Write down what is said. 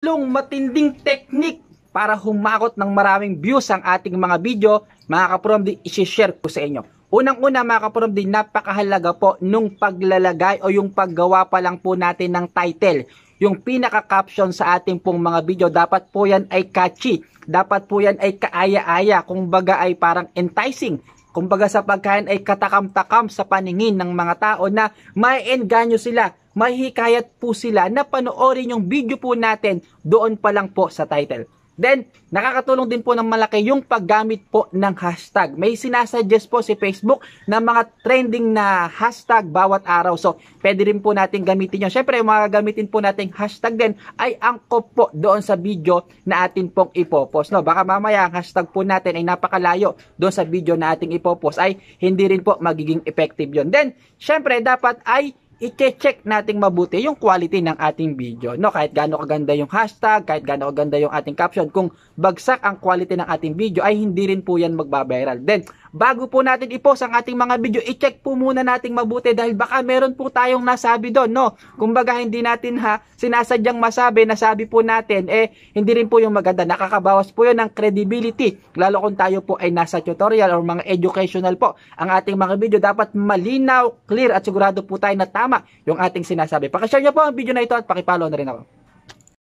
Matinding technique para humakot ng maraming views ang ating mga video, mga kapromdi, isi-share ko sa inyo. Unang-una mga kapromdi, napakahalaga po nung paglalagay o yung paggawa pa lang po natin ng title. Yung pinaka-caption sa ating pong mga video, dapat po yan ay catchy. Dapat po yan ay kaaya-aya, kumbaga ay parang enticing. Kumbaga sa pagkain ay katakam-takam sa paningin ng mga tao na maiengganyo sila, mahihikayat po sila na panoorin yung video po natin doon pa lang po sa title. Then, nakakatulong din po ng malaki yung paggamit po ng hashtag. May sinasuggest po si Facebook na mga trending na hashtag bawat araw. So, pwede rin po natin gamitin yun. Siyempre, mga gamitin po natin hashtag din ay angkop po doon sa video na atin pong ipopost. No? Baka mamaya ang hashtag po natin ay napakalayo doon sa video na ating ipopost ay hindi rin po magiging effective yun. Then, siyempre, dapat ay i-check nating mabuti yung quality ng ating video. No, kahit gaano kaganda yung hashtag, kahit gaano kaganda yung ating caption, kung bagsak ang quality ng ating video ay hindi rin po yan magbabiral. Then, bago po natin i-post ang ating mga video, i-check po muna nating mabuti dahil baka meron po tayong nasabi doon, no? Kumbaga hindi natin sinasadyang nasabi po natin, hindi rin po yung maganda. Nakakabawas po yun ng credibility. Lalo kung tayo po ay nasa tutorial or mga educational po. Ang ating mga video dapat malinaw, clear at sigurado po tayo na tama yung ating sinasabi. Pakishare nyo po ang video na ito at pakipollow na rin ako.